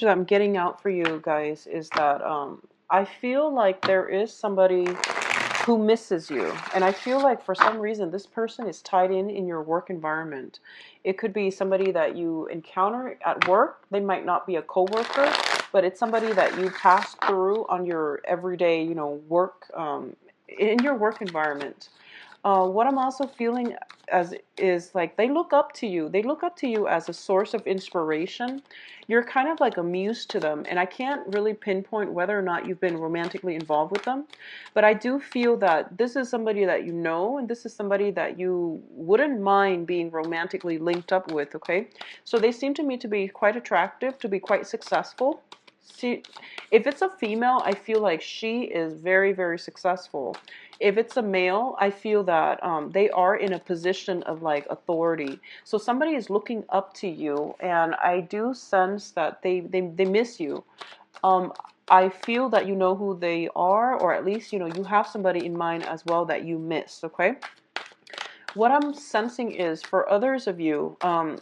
that I'm getting out for you guys is that I feel like there is somebody who misses you. And I feel like for some reason this person is tied in your work environment. It could be somebody that you encounter at work. They might not be a coworker, but it's somebody that you pass through on your everyday, work, in your work environment. What I'm also feeling as is like they look up to you. They look up to you as a source of inspiration. You're kind of like a muse to them, and I can't really pinpoint whether or not you've been romantically involved with them, but I do feel that this is somebody that you know, and this is somebody that you wouldn't mind being romantically linked up with, okay? So they seem to me to be quite attractive, to be quite successful. See, if it's a female, I feel like she is very, very successful. If it's a male, I feel that they are in a position of like authority. So somebody is looking up to you, and I do sense that they miss you. Um, I feel that you know who they are, or at least, you have somebody in mind as well that you miss, okay? What I'm sensing is for others of you,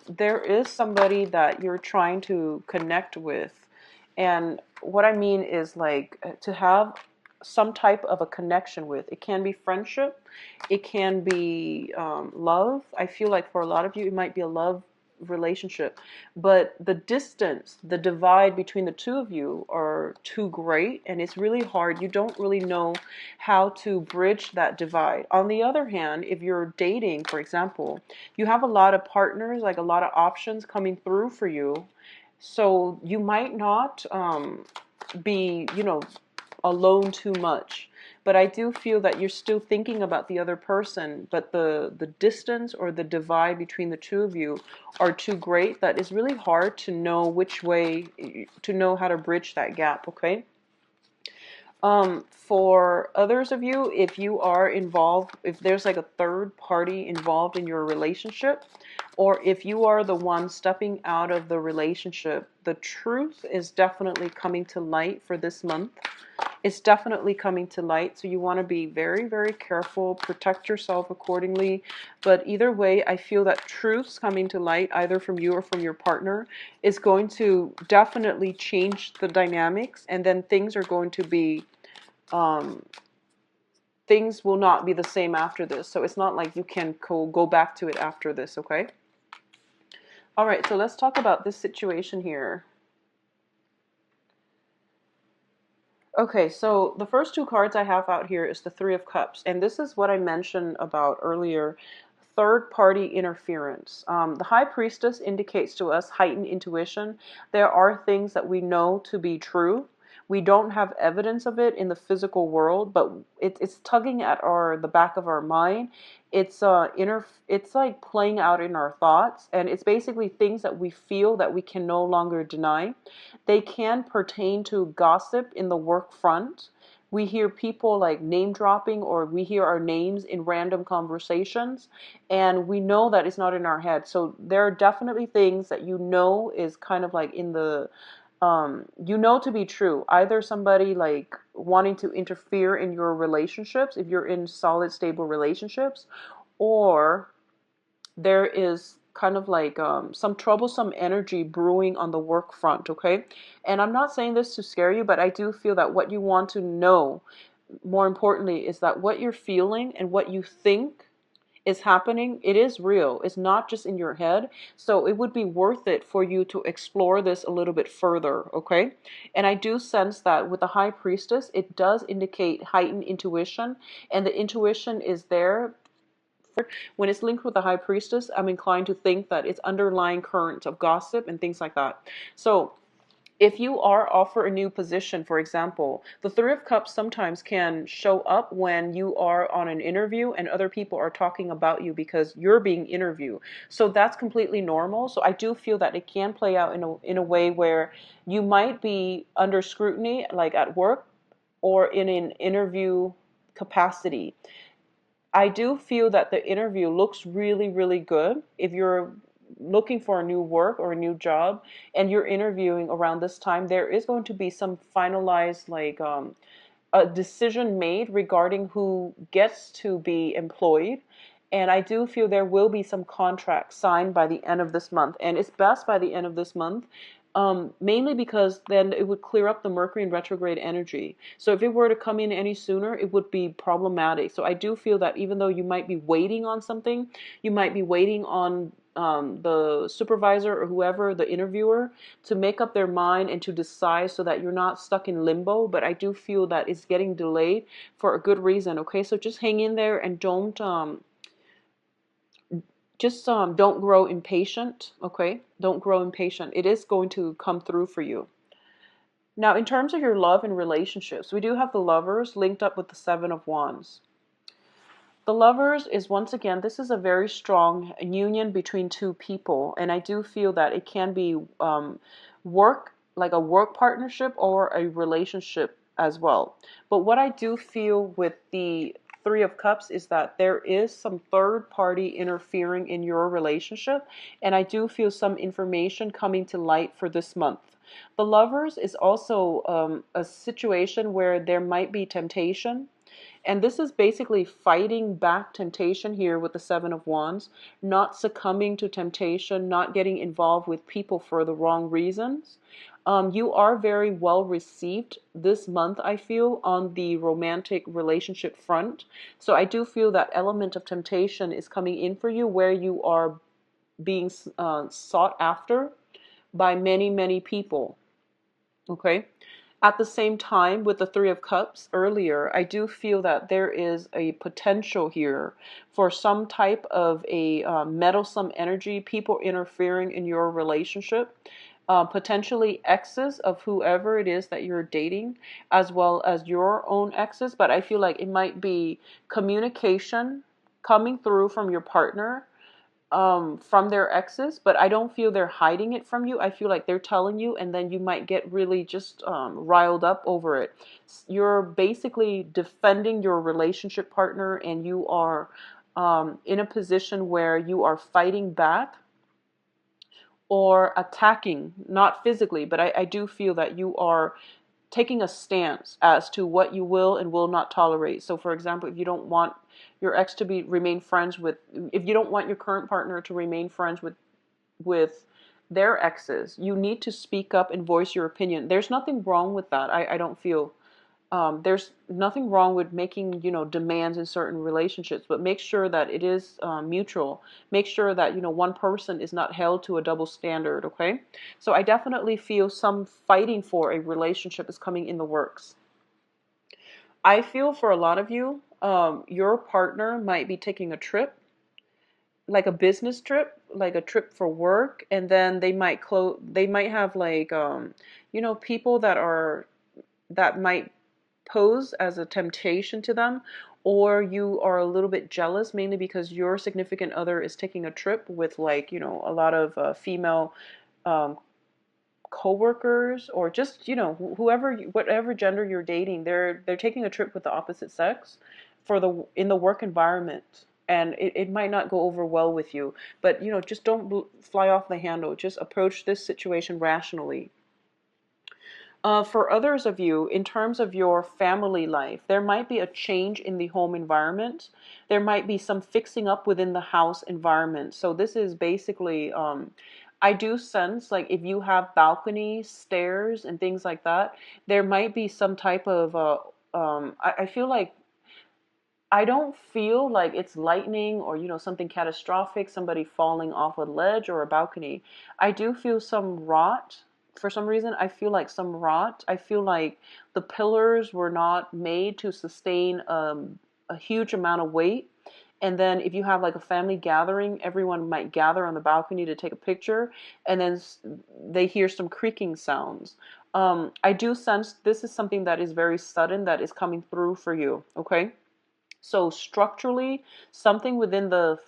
there is somebody that you're trying to connect with. And what I mean is like to have some type of a connection with. It can be friendship, it can be love. I feel like for a lot of you, it might be a love relationship, but the distance, the divide between the two of you are too great, and it's really hard. You don't really know how to bridge that divide. On the other hand, if you're dating, for example, you have a lot of partners, like a lot of options coming through for you, so you might not be, alone too much. But I do feel that you're still thinking about the other person, but the distance or the divide between the two of you are too great that it's really hard to know which way, to know how to bridge that gap, okay? For others of you, if you are involved, if there's like a third party involved in your relationship, or if you are the one stepping out of the relationship, the truth is definitely coming to light for this month. It's definitely coming to light, so you want to be very, very careful, protect yourself accordingly. But either way, I feel that truths coming to light, either from you or from your partner, is going to definitely change the dynamics, and then things are going to be, um, things will not be the same after this. So it's not like you can go back to it after this, okay? All right, so let's talk about this situation here. Okay, so the first two cards I have out here is the Three of Cups, and this is what I mentioned about earlier, third party interference. The High Priestess indicates to us heightened intuition. There are things that we know to be true. We don't have evidence of it in the physical world, but it's tugging at the back of our mind. It's like playing out in our thoughts, and it's basically things that we feel that we can no longer deny. They can pertain to gossip in the work front. We hear people like name dropping, or we hear our names in random conversations, and we know that it's not in our head. So there are definitely things that is kind of like in the to be true. Either somebody like wanting to interfere in your relationships if you're in solid, stable relationships, or there is kind of like some troublesome energy brewing on the work front, okay? And I'm not saying this to scare you, but I do feel that what you want to know, more importantly, is that what you're feeling and what you think is happening, it is real. It's not just in your head. So it would be worth it for you to explore this a little bit further, okay? And I do sense that with the High Priestess, it does indicate heightened intuition, and the intuition is there. When it's linked with the High Priestess, I'm inclined to think that it's underlying current of gossip and things like that. So if you are offered a new position, for example, the Three of Cups sometimes can show up when you are on an interview and other people are talking about you because you're being interviewed. So that's completely normal. So I do feel that it can play out in a way where you might be under scrutiny, like at work or in an interview capacity. I do feel that the interview looks really, really good. If you're looking for a new work or a new job and you're interviewing around this time, there is going to be some finalized, like, a decision made regarding who gets to be employed. And I do feel there will be some contracts signed by the end of this month. And it's best by the end of this month. Mainly because then it would clear up the Mercury in retrograde energy. So if it were to come in any sooner, it would be problematic. So I do feel that even though you might be waiting on something, you might be waiting on the supervisor or whoever, the interviewer, to make up their mind and to decide so that you're not stuck in limbo. But I do feel that it's getting delayed for a good reason. Okay, so just hang in there and don't grow impatient. Okay, don't grow impatient. It is going to come through for you. Now, in terms of your love and relationships, we do have the Lovers linked up with the Seven of Wands. The Lovers is, once again, this is a very strong union between two people, and I do feel that it can be work, like a work partnership or a relationship as well. But what I do feel with the Three of Cups is that there is some third party interfering in your relationship, and I do feel some information coming to light for this month. The Lovers is also a situation where there might be temptation, and this is basically fighting back temptation here with the Seven of Wands, not succumbing to temptation, not getting involved with people for the wrong reasons. You are very well received this month, I feel, on the romantic relationship front. So I do feel that element of temptation is coming in for you where you are being sought after by many, many people. Okay. At the same time, with the Three of Cups earlier, I do feel that there is a potential here for some type of a meddlesome energy, people interfering in your relationship, potentially exes of whoever it is that you're dating, as well as your own exes. But I feel like it might be communication coming through from your partner, from their exes, but I don't feel they're hiding it from you. I feel like they're telling you, and then you might get really just riled up over it. You're basically defending your relationship partner, and you are in a position where you are fighting back or attacking, not physically, but I do feel that you are taking a stance as to what you will and will not tolerate. So for example, if you don't want your ex to remain friends with, if you don't want your current partner to remain friends with their exes, you need to speak up and voice your opinion. There's nothing wrong with that. I don't feel there's nothing wrong with making, demands in certain relationships, but make sure that it is mutual. Make sure that, one person is not held to a double standard, okay? So I definitely feel some fighting for a relationship is coming in the works. I feel for a lot of you, your partner might be taking a trip, like a business trip, like a trip for work, and then they might have like, people that might pose as a temptation to them, or you are a little bit jealous mainly because your significant other is taking a trip with, like, a lot of female um, co-workers, or just, whoever, whatever gender you're dating, they're taking a trip with the opposite sex for the in the work environment, and it might not go over well with you, but just don't fly off the handle. Just approach this situation rationally. For others of you, in terms of your family life, there might be a change in the home environment. There might be some fixing up within the house environment. So this is basically, I do sense, like, if you have balconies, stairs, and things like that, there might be some type of, I feel like, I don't feel like it's lightning or, something catastrophic, somebody falling off a ledge or a balcony. I do feel some rot. For some reason, I feel like some rot. I feel like the pillars were not made to sustain a huge amount of weight. And then if you have like a family gathering, everyone might gather on the balcony to take a picture, and then they hear some creaking sounds. I do sense this is something that is very sudden that is coming through for you, okay? So structurally, something within the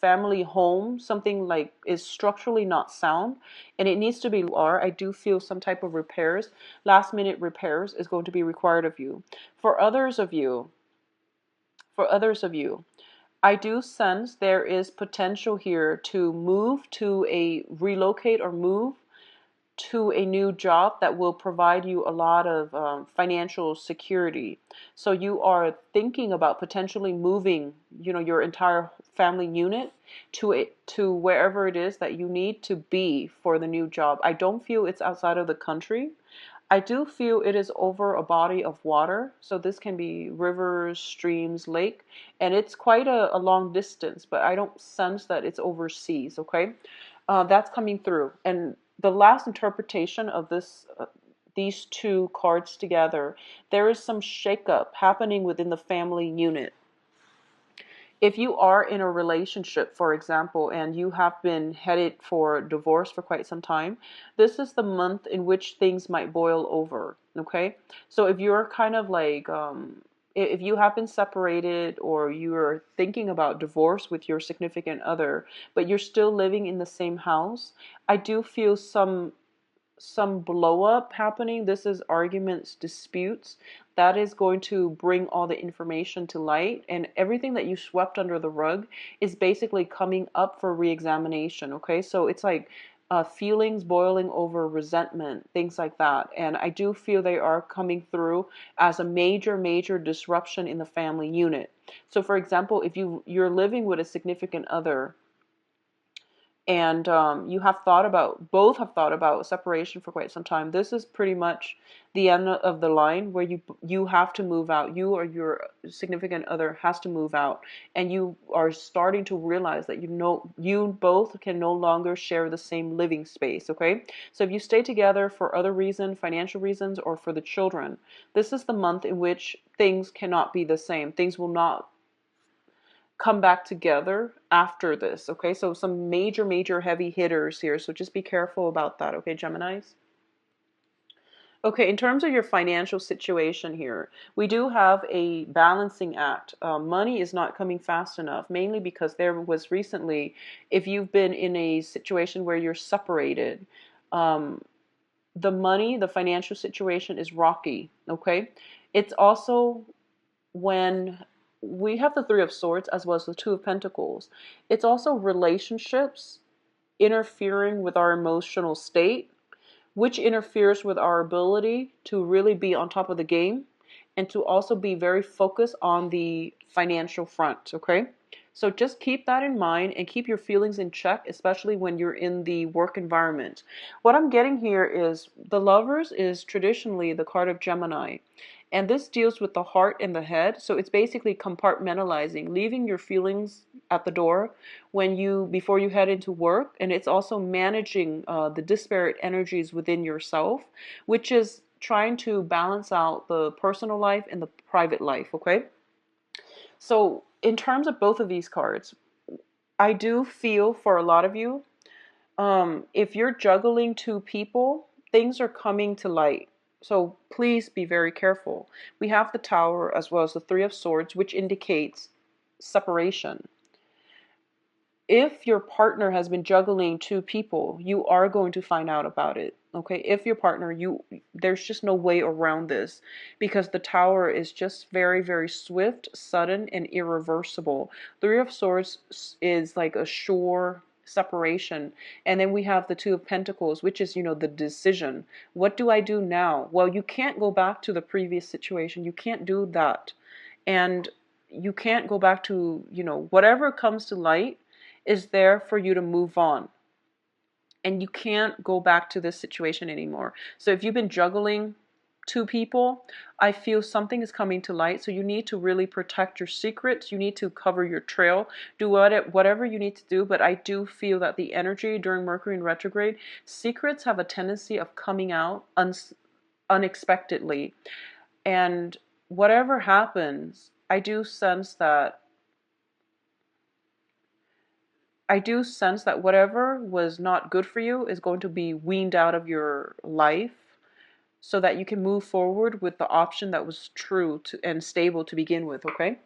family home, something like is structurally not sound, and it needs to be. I do feel some type of repairs, last minute repairs is going to be required of you. For others of you, for others of you, I do sense there is potential here to relocate or move to a new job that will provide you a lot of financial security. So you are thinking about potentially moving, your entire family unit to wherever it is that you need to be for the new job. I don't feel it's outside of the country. I do feel it is over a body of water. So this can be rivers, streams, lake, and it's quite a long distance, but I don't sense that it's overseas, okay? That's coming through. And the last interpretation of these two cards together, there is some shakeup happening within the family unit. If you are in a relationship, for example, and you have been headed for divorce for quite some time, this is the month in which things might boil over. Okay. So if you're kind of like, if you have been separated or you're thinking about divorce with your significant other, but you're still living in the same house, I do feel some blow up happening. This is arguments, disputes. That is going to bring all the information to light, and everything that you swept under the rug is basically coming up for re-examination. Okay, so it's like feelings boiling over, resentment, things like that. And I do feel they are coming through as a major disruption in the family unit. So for example, if you're living with a significant other, and you have thought about, both have thought about separation for quite some time, this is pretty much the end of the line where you have to move out. You or your significant other has to move out, and you are starting to realize that you both can no longer share the same living space. Okay, so if you stay together for other reasons, financial reasons, or for the children, this is the month in which things cannot be the same. Things will not come back together after this. Okay, so some major heavy hitters here, so just be careful about that. Okay, Geminis. Okay, in terms of your financial situation here, we do have a balancing act. Money is not coming fast enough, mainly because there was recently, if you've been in a situation where you're separated, um, the financial situation is rocky. Okay, it's also when we have the Three of Swords as well as the Two of Pentacles, it's also relationships interfering with our emotional state, which interferes with our ability to really be on top of the game and to also be very focused on the financial front, okay? So just keep that in mind and keep your feelings in check, especially when you're in the work environment. What I'm getting here is the Lovers is traditionally the card of Gemini. And this deals with the heart and the head. So it's basically compartmentalizing, leaving your feelings at the door before you head into work. And it's also managing the disparate energies within yourself, which is trying to balance out the personal life and the private life. Okay. So in terms of both of these cards, I do feel for a lot of you, if you're juggling two people, things are coming to light. So please be very careful. We have the Tower as well as the Three of Swords, which indicates separation. If your partner has been juggling two people, you are going to find out about it. Okay, if your partner, there's just no way around this, because the Tower is just very swift, sudden, and irreversible. Three of Swords is like a sure separation, and then we have the Two of Pentacles, which is, the decision. What do I do now? Well, you can't go back to the previous situation. You can't do that, and you can't go back to, whatever comes to light is there for you to move on. And you can't go back to this situation anymore. So if you've been juggling two people, I feel something is coming to light. So you need to really protect your secrets. You need to cover your trail. Do whatever you need to do. But I do feel that the energy during Mercury in retrograde, secrets have a tendency of coming out unexpectedly. And whatever happens, I do sense that whatever was not good for you is going to be weaned out of your life so that you can move forward with the option that was true and stable to begin with, okay?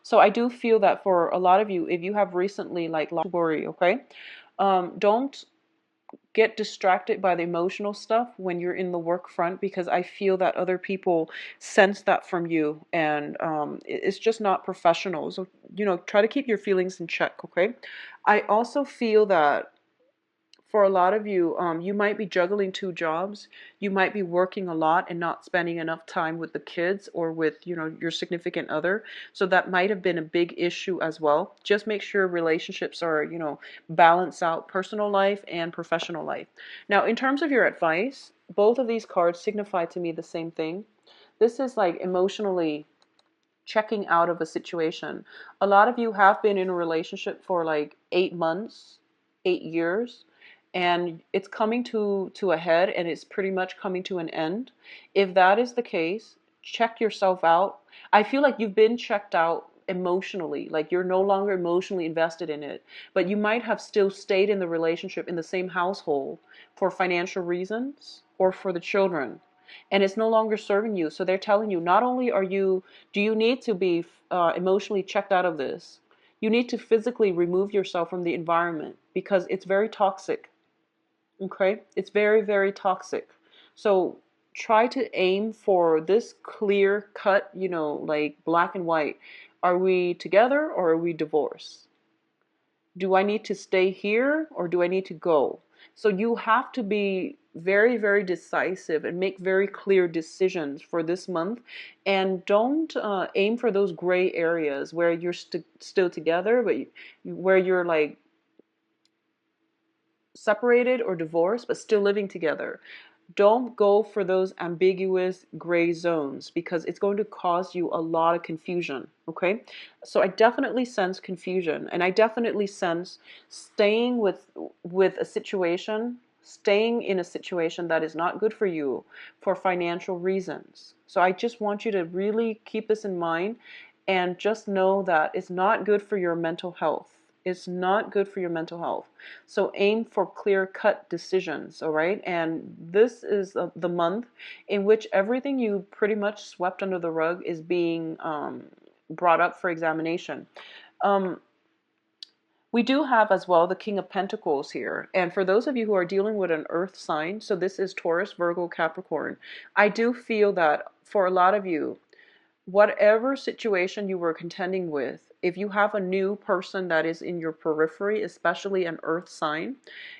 So I do feel that for a lot of you, if you have recently lost worry, okay? Don't get distracted by the emotional stuff when you're in the work front, because I feel that other people sense that from you, and it's just not professional. So, try to keep your feelings in check, okay? I also feel that For a lot of you, you might be juggling two jobs. You might be working a lot and not spending enough time with the kids or with, your significant other. So that might have been a big issue as well. Just make sure relationships are, balance out personal life and professional life. Now, in terms of your advice, both of these cards signify to me the same thing. This is like emotionally checking out of a situation. A lot of you have been in a relationship for like 8 months, 8 years, and it's coming to a head and it's pretty much coming to an end. If that is the case, check yourself out. I feel like you've been checked out emotionally, like you're no longer emotionally invested in it, but you might have still stayed in the relationship in the same household for financial reasons or for the children, and it's no longer serving you. So they're telling you, not only do you need to be emotionally checked out of this, you need to physically remove yourself from the environment because it's very toxic. Okay, it's very, very toxic. So try to aim for this clear cut, like black and white. Are we together or are we divorced? Do I need to stay here or do I need to go? So you have to be very, very decisive and make very clear decisions for this month. And don't aim for those gray areas where you're still together, but where you're like separated or divorced, but still living together. Don't go for those ambiguous gray zones because it's going to cause you a lot of confusion. Okay, so I definitely sense confusion, and I definitely sense staying with a situation, staying in a situation that is not good for you for financial reasons. So I just want you to really keep this in mind and just know that it's not good for your mental health. It's not good for your mental health. So aim for clear-cut decisions, all right? And this is the month in which everything you pretty much swept under the rug is being brought up for examination. Um, we do have as well the King of Pentacles here. And for those of you who are dealing with an earth sign, so this is Taurus, Virgo, Capricorn, I do feel that for a lot of you, whatever situation you were contending with, if you have a new person that is in your periphery, especially an earth sign,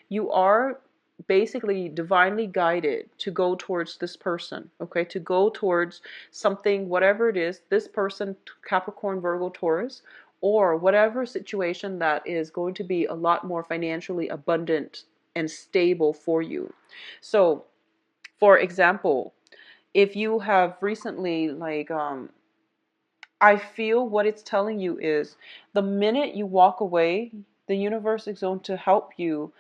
you are basically divinely guided to go towards this person, okay? To go towards something, whatever it is, this person, Capricorn, Virgo, Taurus, or whatever situation that is going to be a lot more financially abundant and stable for you. So, for example, if you have recently I feel what it's telling you is the minute you walk away, the universe is going to help you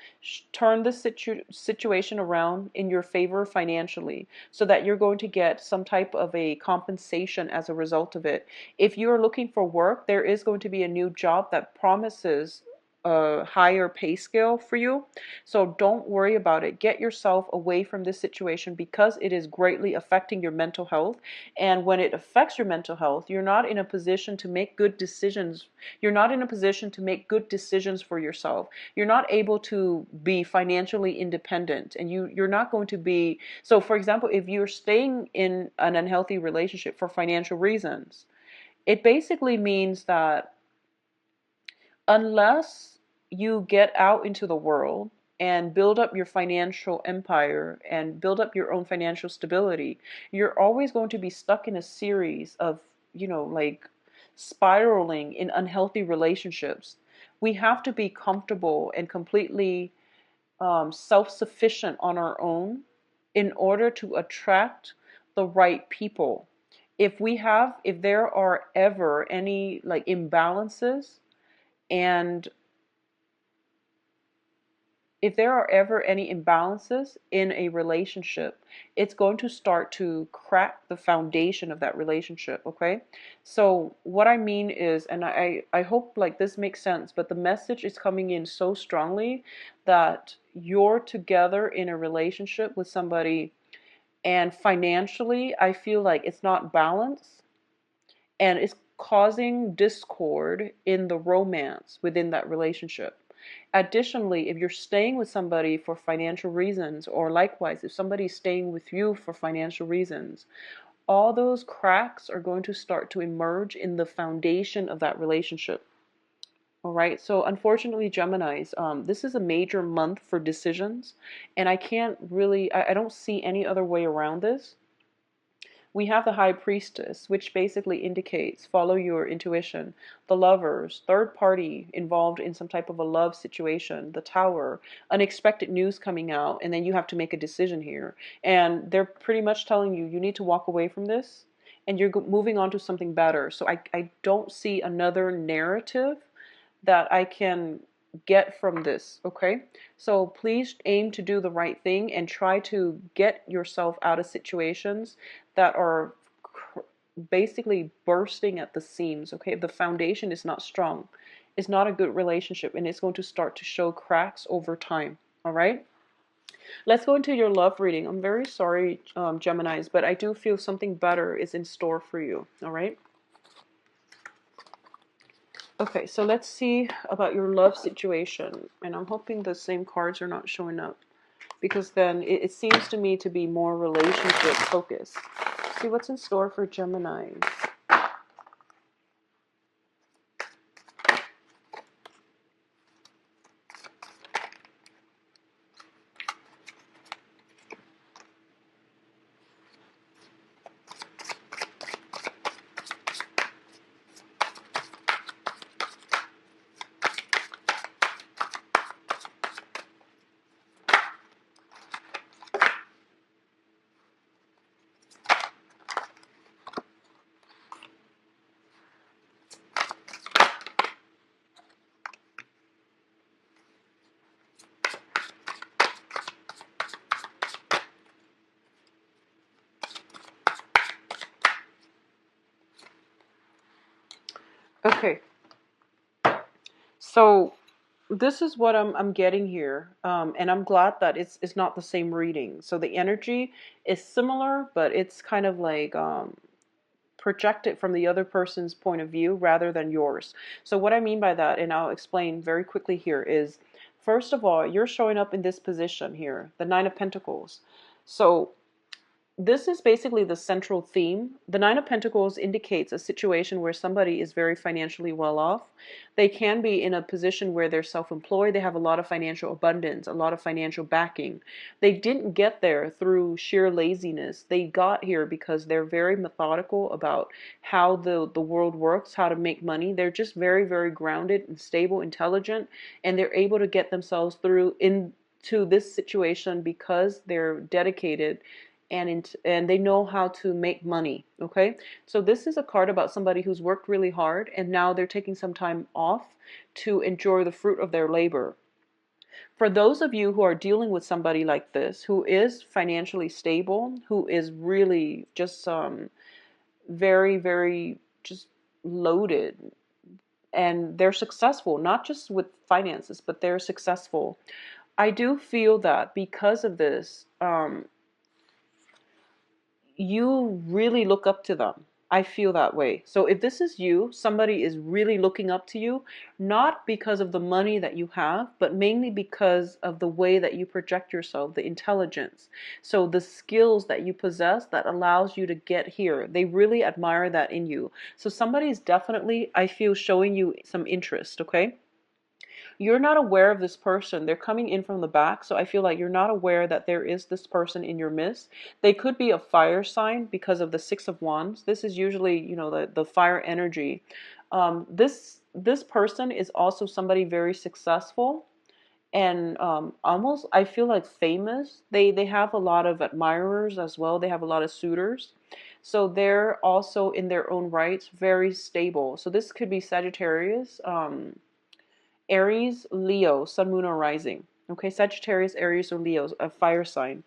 turn the situation around in your favor financially so that you're going to get some type of a compensation as a result of it. If you're looking for work, there is going to be a new job that promises a higher pay scale for you. So don't worry about it. Get yourself away from this situation because it is greatly affecting your mental health. And when it affects your mental health, you're not in a position to make good decisions. You're not in a position to make good decisions for yourself. You're not able to be financially independent, and you're not going to be. So for example, if you're staying in an unhealthy relationship for financial reasons, it basically means that unless you get out into the world and build up your financial empire and build up your own financial stability, you're always going to be stuck in a series of, like spiraling in unhealthy relationships. We have to be comfortable and completely self-sufficient on our own in order to attract the right people. If there are ever any like imbalances, and if there are ever any imbalances in a relationship, it's going to start to crack the foundation of that relationship, okay? So what I mean is, and I hope like this makes sense, but the message is coming in so strongly that you're together in a relationship with somebody, and financially, I feel like it's not balanced, and it's causing discord in the romance within that relationship. Additionally, if you're staying with somebody for financial reasons, or likewise, if somebody's staying with you for financial reasons, all those cracks are going to start to emerge in the foundation of that relationship. All right. So unfortunately, Geminis, this is a major month for decisions, and I can't really, I don't see any other way around this. We have the High Priestess, which basically indicates follow your intuition. The Lovers, third party involved in some type of a love situation. The Tower, unexpected news coming out, and then you have to make a decision here. And they're pretty much telling you, you need to walk away from this, and you're moving on to something better. So I don't see another narrative that I can get from this, okay? So please aim to do the right thing and try to get yourself out of situations that are basically bursting at the seams, okay? If the foundation is not strong, it's not a good relationship, and it's going to start to show cracks over time, all right? Let's go into your love reading. I'm very sorry, Geminis, but I do feel something better is in store for you, all right? Okay, so let's see about your love situation. And I'm hoping the same cards are not showing up, because then it seems to me to be more relationship focused. See what's in store for Gemini. Okay, so this is what I'm getting here, and I'm glad that it's not the same reading. So the energy is similar, but it's kind of like projected from the other person's point of view rather than yours. So what I mean by that, and I'll explain very quickly here, is first of all, you're showing up in this position here, the Nine of Pentacles. So this is basically the central theme. The Nine of Pentacles indicates a situation where somebody is very financially well off. They can be in a position where they're self-employed. They have a lot of financial abundance, a lot of financial backing. They didn't get there through sheer laziness. They got here because they're very methodical about how the world works, how to make money. They're just very, very grounded and stable, intelligent, and they're able to get themselves through into this situation because they're dedicated and they know how to make money, okay? So this is a card about somebody who's worked really hard and now they're taking some time off to enjoy the fruit of their labor. For those of you who are dealing with somebody like this, who is financially stable, who is really just very, very just loaded, and they're successful, not just with finances, but they're successful. I do feel that because of this, you really look up to them. I feel that way. So if this is you, somebody is really looking up to you, not because of the money that you have, but mainly because of the way that you project yourself, the intelligence. So the skills that you possess that allows you to get here. They really admire that in you. So somebody is definitely, I feel, showing you some interest, okay? You're not aware of this person. They're coming in from the back, so I feel like you're not aware that there is this person in your midst. They could be a fire sign because of the Six of Wands. This is usually, you know, the fire energy. This person is also somebody very successful and almost, I feel like, famous. They have a lot of admirers as well. They have a lot of suitors. So they're also in their own rights very stable. So this could be Sagittarius, Aries, Leo, Sun, Moon, or Rising. Okay, Sagittarius, Aries, or Leo, a fire sign.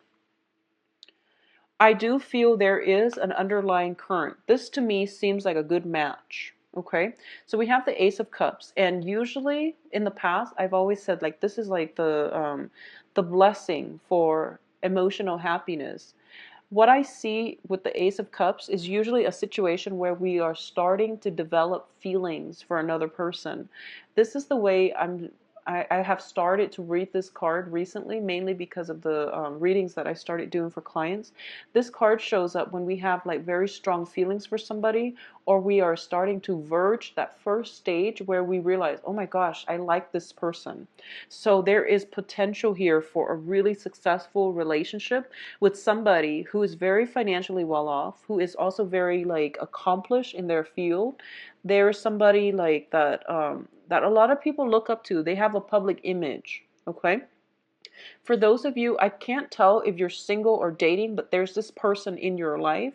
I do feel there is an underlying current. This to me seems like a good match. Okay, so we have the Ace of Cups, and usually in the past, I've always said like this is like the blessing for emotional happiness. What I see with the Ace of Cups is usually a situation where we are starting to develop feelings for another person. This is the way I have started to read this card recently, mainly because of the readings that I started doing for clients. This card shows up when we have like very strong feelings for somebody, or we are starting to verge that first stage where we realize, oh my gosh, I like this person. So there is potential here for a really successful relationship with somebody who is very financially well off, who is also very like accomplished in their field. There's somebody like that that a lot of people look up to. They have a public image. Okay. For those of you, I can't tell if you're single or dating, but there's this person in your life,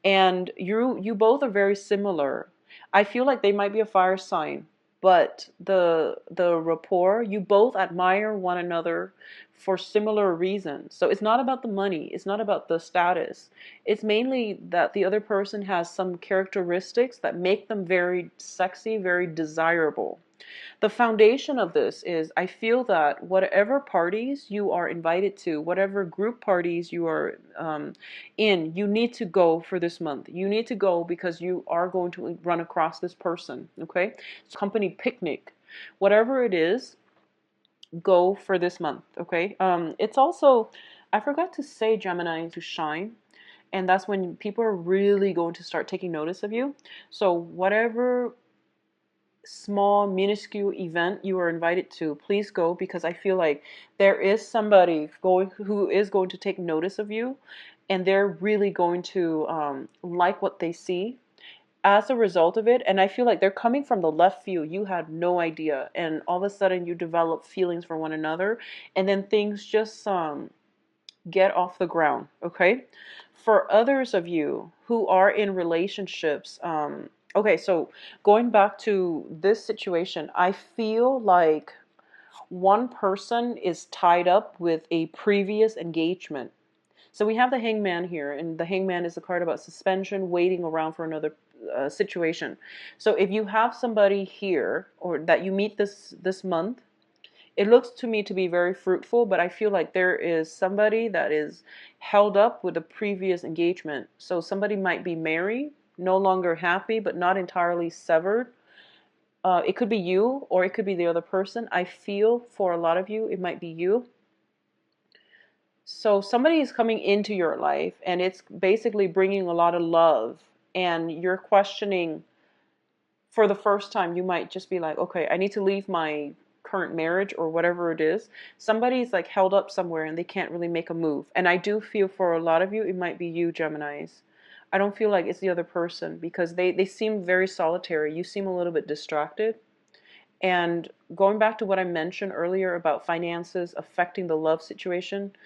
and you both are very similar. I feel like they might be a fire sign, but the rapport, you both admire one another for similar reasons. So it's not about the money, it's not about the status. It's mainly that the other person has some characteristics that make them very sexy, very desirable. The foundation of this is, I feel that whatever parties you are invited to, whatever group parties you are in, you need to go for this month. You need to go because you are going to run across this person, okay? So company picnic, whatever it is, go for this month, okay? It's also, I forgot to say, Gemini, to shine. And that's when people are really going to start taking notice of you. So whatever small minuscule event you are invited to, please go, because I feel like there is somebody going who is going to take notice of you, and they're really going to like what they see as a result of it. And I feel like they're coming from the left field. You had no idea, and all of a sudden you develop feelings for one another, and then things just get off the ground. Okay. For others of you who are in relationships, okay, so going back to this situation, I feel like one person is tied up with a previous engagement. So we have the hangman here, and the hangman is a card about suspension, waiting around for another situation. So if you have somebody here, or that you meet this month, it looks to me to be very fruitful, but I feel like there is somebody that is held up with a previous engagement. So somebody might be married, no longer happy, but not entirely severed. It could be you, or it could be the other person. I feel for a lot of you, it might be you. So somebody is coming into your life, and it's basically bringing a lot of love, and you're questioning for the first time. You might just be like, okay, I need to leave my current marriage or whatever it is. Somebody's like held up somewhere and they can't really make a move. And I do feel for a lot of you, it might be you, Geminis. I don't feel like it's the other person, because they seem very solitary. You seem a little bit distracted. And going back to what I mentioned earlier about finances affecting the love situation,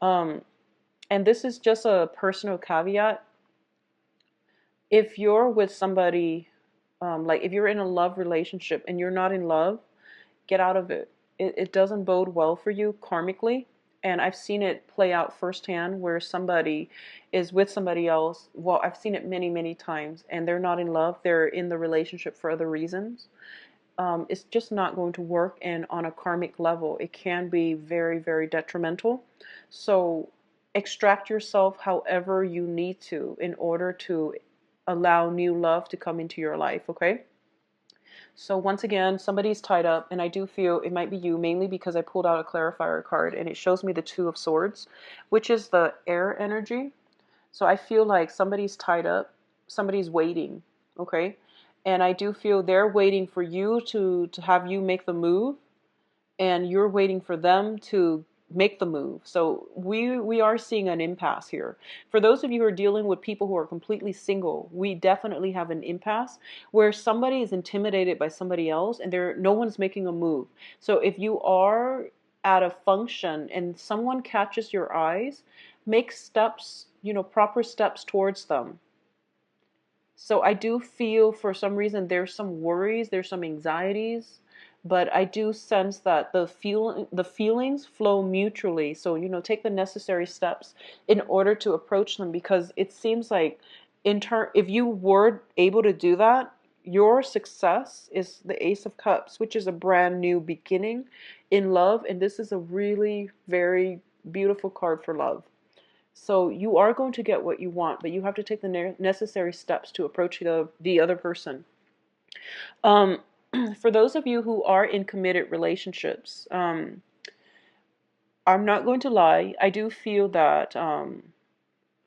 and this is just a personal caveat. If you're with somebody, like if you're in a love relationship and you're not in love, get out of it. It doesn't bode well for you karmically. And I've seen it play out firsthand where somebody is with somebody else. Well, I've seen it many, many times, and they're not in love. They're in the relationship for other reasons. It's just not going to work. And on a karmic level, it can be very, very detrimental. So extract yourself however you need to in order to allow new love to come into your life, okay? So once again, somebody's tied up, and I do feel it might be you, mainly because I pulled out a clarifier card, and it shows me the Two of Swords, which is the air energy. So I feel like somebody's tied up, somebody's waiting, okay? And I do feel they're waiting for you to have you make the move, and you're waiting for them to make the move. So we are seeing an impasse here. For those of you who are dealing with people who are completely single, we definitely have an impasse where somebody is intimidated by somebody else, and no one's making a move. So if you are at a function and someone catches your eyes, make steps, proper steps towards them. So I do feel for some reason there's some worries, there's some anxieties, but I do sense that the feelings flow mutually. So, take the necessary steps in order to approach them, because it seems like if you were able to do that, your success is the Ace of Cups, which is a brand new beginning in love, and this is a really very beautiful card for love. So you are going to get what you want, but you have to take the necessary steps to approach the other person. For those of you who are in committed relationships, I'm not going to lie, I do feel that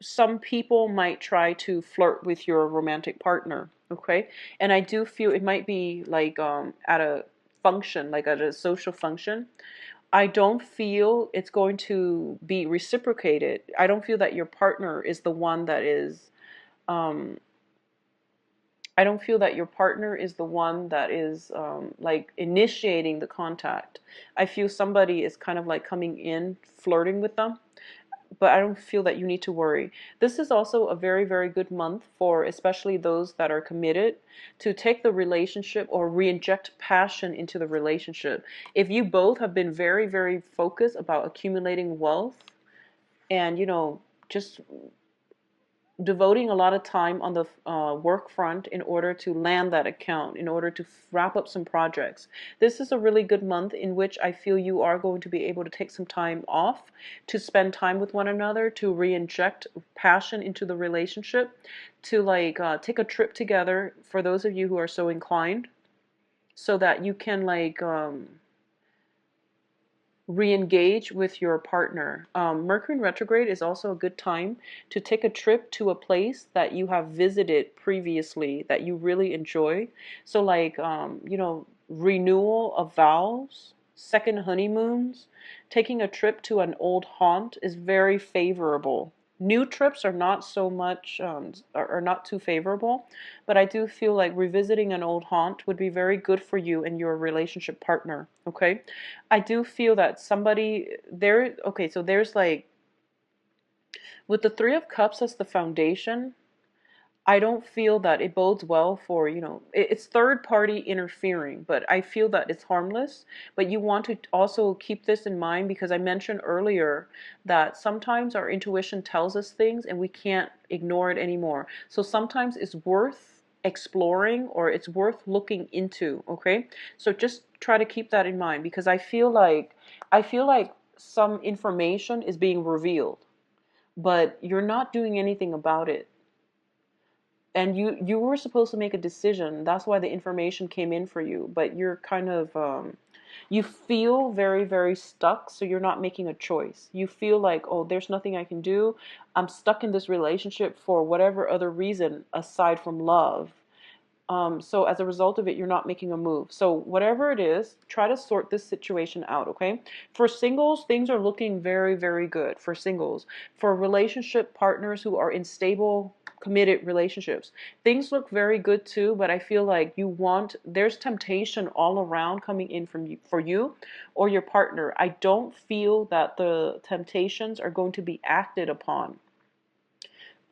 some people might try to flirt with your romantic partner, okay? And I do feel it might be like at a function, like at a social function. I don't feel it's going to be reciprocated. I don't feel that your partner is the one that is um, I don't feel that your partner is the one that is like initiating the contact. I feel somebody is kind of like coming in, flirting with them, but I don't feel that you need to worry. This is also a very, very good month for especially those that are committed to take the relationship or re-inject passion into the relationship. If you both have been very, very focused about accumulating wealth and, just devoting a lot of time on the work front in order to land that account, in order to wrap up some projects. This is a really good month in which I feel you are going to be able to take some time off to spend time with one another, to re-inject passion into the relationship, to like take a trip together for those of you who are so inclined, so that you can like re-engage with your partner. Mercury in retrograde is also a good time to take a trip to a place that you have visited previously that you really enjoy. So like, renewal of vows, second honeymoons, taking a trip to an old haunt is very favorable. New trips are not so much, are not too favorable, but I do feel like revisiting an old haunt would be very good for you and your relationship partner, okay? I do feel that somebody there, okay, so there's like, with the Three of Cups as the foundation, I don't feel that it bodes well for, it's third party interfering, but I feel that it's harmless. But you want to also keep this in mind because I mentioned earlier that sometimes our intuition tells us things and we can't ignore it anymore. So sometimes it's worth exploring or it's worth looking into, okay? So just try to keep that in mind because I feel like some information is being revealed, but you're not doing anything about it, and you were supposed to make a decision. That's why the information came in for you, but you're kind of you feel very, very stuck, so you're not making a choice. You feel like, oh, there's nothing I can do. I'm stuck in this relationship for whatever other reason aside from love. So as a result of it, you're not making a move. So whatever it is, try to sort this situation out, okay? For singles, things are looking very, very good for singles. For relationship partners who are in stable, committed relationships, things look very good too, but I feel like there's temptation all around coming in from you, for you or your partner. I don't feel that the temptations are going to be acted upon.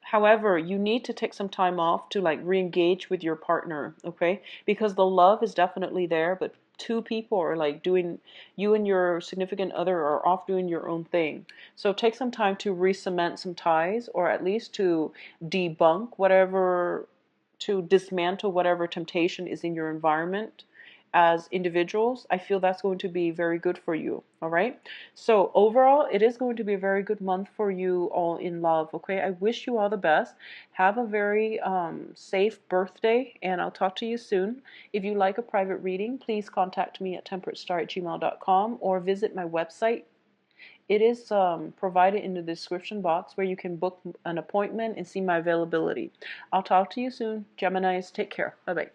However, you need to take some time off to like re-engage with your partner, okay? Because the love is definitely there, but two people are like you and your significant other are off doing your own thing. So take some time to re-cement some ties, or at least to debunk whatever, to dismantle whatever temptation is in your environment as individuals. I feel that's going to be very good for you. All right. So overall, it is going to be a very good month for you all in love. Okay. I wish you all the best. Have a very safe birthday, and I'll talk to you soon. If you like a private reading, please contact me at temperatestar@gmail.com or visit my website. It is provided in the description box where you can book an appointment and see my availability. I'll talk to you soon. Geminis, take care. Bye bye.